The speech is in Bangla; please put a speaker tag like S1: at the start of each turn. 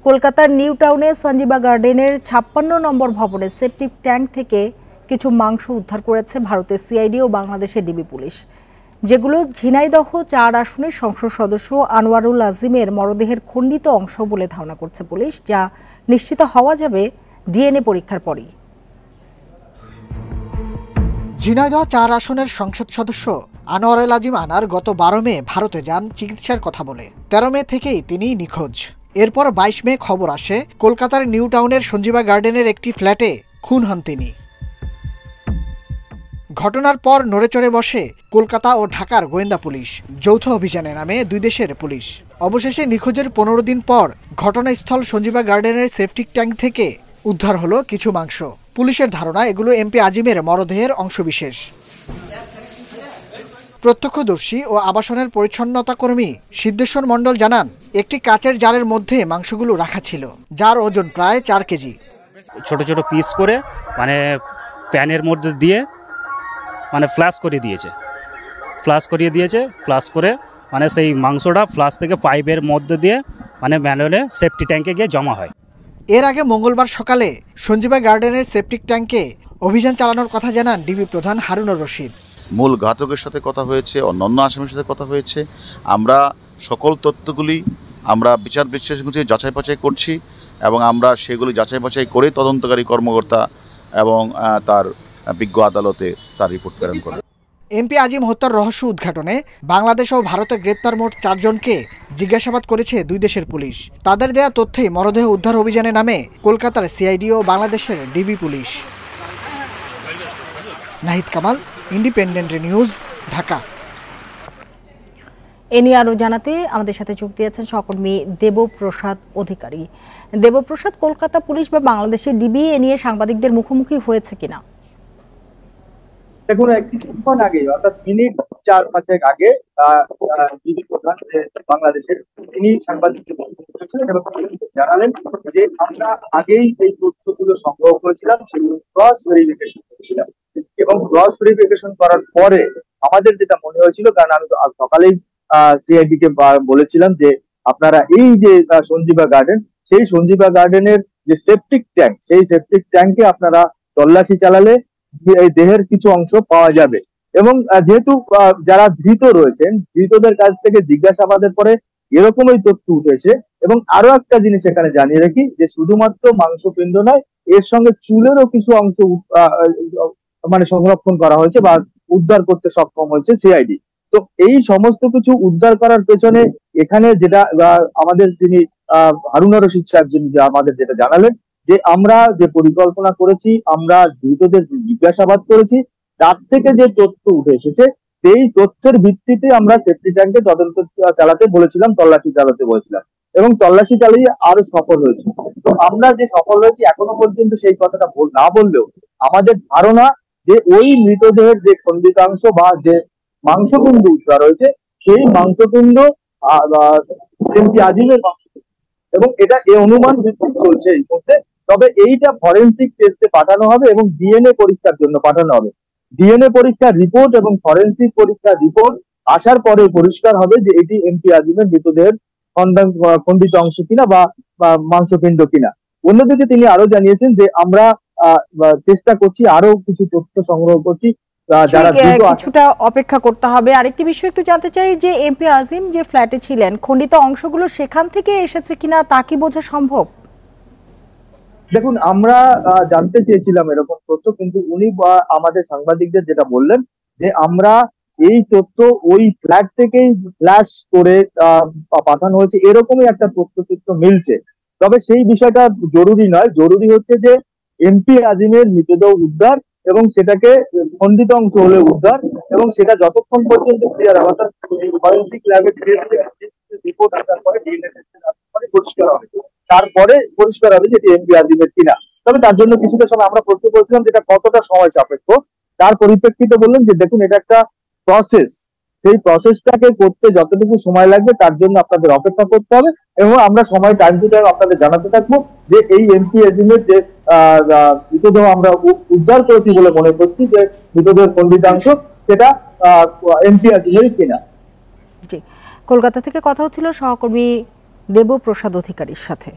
S1: কলকাতার নিউ টাউনে সঞ্জীবা গার্ডেনের ৫৬ নম্বর ভবনের সেপটিক ট্যাঙ্ক থেকে কিছু মাংস উদ্ধার করেছে ভারতের সিআইডি ও বাংলাদেশের ডিবি পুলিশ, যেগুলো ঝিনাইদহ ৪ আসনের সংসদ সদস্য আনোয়ারুল আজিমের মরদেহের খণ্ডিত অংশ বলে ধারণা করছে পুলিশ, যা নিশ্চিত হওয়া যাবে ডিএনএ পরীক্ষার পরই।
S2: ঝিনাইদহ ৪ আসনের সংসদ সদস্য আনোয়ারুল আজিম আনার গত ১২ মে ভারতে যান চিকিৎসার কথা বলে। ১৩ মে থেকেই তিনি নিখোঁজ। এরপর ২২ মে খবর আসে কলকাতার নিউ টাউনের সঞ্জীবা গার্ডেনের একটি ফ্ল্যাটে খুন হন তিনি। ঘটনার পর নড়েচড়ে বসে কলকাতা ও ঢাকার গোয়েন্দা পুলিশ। যৌথ অভিযানে নামে দুই দেশের পুলিশ। অবশেষে নিখোঁজের ১৫ দিন পর ঘটনাস্থল সঞ্জীবা গার্ডেনের সেপটিক ট্যাঙ্ক থেকে উদ্ধার হলো কিছু মাংস। পুলিশের ধারণা এগুলো এমপি আজিমের মরদেহের অংশবিশেষ। প্রত্যক্ষদর্শী ও আবাসনের পরিচ্ছন্নতা কর্মী সিদ্ধেশ্বর মণ্ডল জানান, একটি কাচের জারের মধ্যে মাংসগুলো রাখা ছিল, যার ওজন প্রায় ৪ কেজি।
S3: ছোট ছোট পিস করে প্যানের মধ্যে দিয়ে ফ্ল্যাশ করিয়ে দিয়েছে। ফ্ল্যাশ করে সেই মাংসটা ফ্ল্যাশ থেকে পাইপের মধ্যে দিয়ে ম্যানুয়ালে সেফটি ট্যাঙ্কে গিয়ে জমা হয়।
S2: এর আগে মঙ্গলবার সকালে সঞ্জীবা গার্ডেনের সেপটিক ট্যাঙ্কে অভিযান চালানোর কথা জানান ডিবি প্রধান হারুনুর রশিদ।
S4: মূল ঘাতকের সাথে কথা হয়েছে, অন্যান্য আসামির সাথে কথা হয়েছে। আমরা সকল তথ্যগুলি বিচার বিশ্লেষণ যাচাই বাছাই করছি এবং আমরা সেগুলি যাচাই বাছাই করে তদন্তকারী কর্মকর্তা এবং তার বিজ্ঞ আদালতে তার রিপোর্ট প্রেরণ করে।
S2: এমপি আজিম হত্যার রহস্য উদ্ঘাটনে বাংলাদেশ ও ভারতে গ্রেপ্তার মোট ৪ জনকে জিজ্ঞাসাবাদ করেছে দুই দেশের পুলিশ। তাদের দেয়া তথ্যে মরদেহ উদ্ধার অভিযানে নামে কলকাতার সিআইডি ও বাংলাদেশের DB police. Nahid Kamal, Independent News, Dhaka.
S1: এ নিয়ে আরও জানাতে আমাদের সাথে যোগ দিয়েছেন সহকর্মী দেবপ্রসাদ অধিকারী। দেবপ্রসাদ, কলকাতা পুলিশ বা বাংলাদেশের ডিবি এ নিয়ে সাংবাদিকদের মুখোমুখি হয়েছে কিনা?
S5: দেখুন, কিছুক্ষণ আগে অর্থাৎ মিনিট ৪-৫ আগে ডিবি প্রধান বাংলাদেশের তিনি সাংবাদিকদের এবং জানালেন যে আমরা আগেই যে তথ্যগুলো সংগ্রহ করেছিলাম সেগুলো ক্রস ভেরিফিকেশন করেছিলাম এবং ক্রস ভেরিফিকেশন করার পরে আমাদের যেটা মনে হয়েছিল, কারণ আমি সকালেই সিআইডি কে বলেছিলাম যে আপনারা এই যে সঞ্জীবা গার্ডেন, সেই সঞ্জীবা গার্ডেনের যে সেপটিক ট্যাঙ্ক, সেই সেপটিক ট্যাঙ্কে আপনারা তল্লাশি চালালে এই দেহের কিছু অংশ পাওয়া যাবে। এবং যেহেতু যারা ধৃত রয়েছেন, ধৃতদের কাছ থেকে জিজ্ঞাসাবাদের পরে এরকমই তথ্য উঠেছে। এবং আরো একটা জিনিস এখানে জানিয়ে রাখি যে শুধুমাত্র মাংসপিণ্ড নয়, এর সঙ্গে চুলেরও কিছু অংশ সংরক্ষণ করা হয়েছে বা উদ্ধার করতে সক্ষম হয়েছে সিআইডি। তো এই সমস্ত কিছু উদ্ধার করার পেছনে এখানে যেটা আমাদের যিনি হারুনুর রশিদ সাহেব যিনি আমাদের যেটা জানালেন যে আমরা যে পরিকল্পনা করেছি, আমরা ধৃতদের জিজ্ঞাসাবাদ করেছি, তার থেকে যে তথ্য উঠে এসেছে সেই তথ্যের ভিত্তিতে আমরা সেফটি ট্যাঙ্কে তদন্ত চালাতে বলেছিলাম, তল্লাশি চালাতে বলেছিলাম এবং তল্লাশি চালিয়ে আরো সফল হয়েছি। তো আমরা যে সফল হয়েছি এখনো পর্যন্ত সেই কথাটা না বললেও আমাদের ধারণা যে ওই মৃতদেহের যে খণ্ডিতাংশ বা যে মাংসপিণ্ড উদ্ধার হয়েছে সেই মাংসপিণ্ড এমপি আজিমের মাংসপিণ্ড এবং এটা এই অনুমান ভিত্তিক চলছে এই মধ্যে। তবে এইটা ফরেনসিক টেস্টে পাঠানো হবে এবং ডিএনএ পরীক্ষার জন্য পাঠানো হবে। ডিএনএ পরীক্ষার রিপোর্ট এবং ফরেনসিক পরীক্ষার রিপোর্ট আসার পরে পরিষ্কার হবে যে এটি এমপি আজিমের মৃতদেহের খণ্ডিত অংশ কিনা বা মাংসপিণ্ড কিনা। অন্যদিকে তিনি আরো জানিয়েছেন যে আমরা চেষ্টা করছি, আরো কিছু তথ্য সংগ্রহ করছি, যারা
S1: কিছুটা অপেক্ষা করতে হবে। আরেকটি বিষয় একটু জানতে চাই যে এমপি আজিম যে ফ্ল্যাটে ছিলেন, খণ্ডিত অংশগুলো সেখান থেকে এসেছে কিনা তা কি বোঝা সম্ভব?
S5: দেখুন, আমরা জানতে চেয়েছিলাম এরকম তথ্য, কিন্তু উনি আমাদের সাংবাদিকদের যেটা বললেন যে আমরা এই তথ্য ওই ফ্ল্যাট থেকেই ফ্ল্যাশ করে পাঠানো হয়েছে, এরকমই একটা তথ্যসূত্র মিলছে। তবে সেই বিষয়টা জরুরি নয়, জরুরি হচ্ছে যে এমপি আজিমের মৃতদেহ উদ্ধার এবং সেটাকে খণ্ডিত অংশ হলে উদ্ধার এবং সেটা যতক্ষণ পর্যন্ত ক্লিয়ার হবে, অর্থাৎ ফরেনসিক ল্যাবে রিপোর্ট আসার পরে ডিএনএ টেস্টের পরে পরিষ্কার হবে, তারপরে পরিষ্কার হবে যে এটি এমপি আজিমের কিনা। তবে তার জন্য কিছুটা সময় আমরা প্রশ্ন করেছিলাম যেটা কতটা সময় সাপেক্ষ। তার পরিপ্রেক্ষিতে বললেন যে দেখুন, এটা একটা প্রসেস, সেই প্রসেসটাকে করতে যতটুকু সময় লাগবে তার জন্য আপনাদের অপেক্ষা করতে হবে এবং আমরা সময় টাইম টু টাইম আপনাদের জানাতে থাকবো যে এই এমপি আজিমের যে মৃতদেহ আমরা উদ্ধার করেছি বলে মনে করছি যে মৃতদেহের খণ্ডিতাংশ সেটা এমপি আজিমের কিনা।
S1: জি, কলকাতা থেকে কথা হচ্ছিল সহকর্মী দেবপ্রসাদ অধিকারীর সাথে।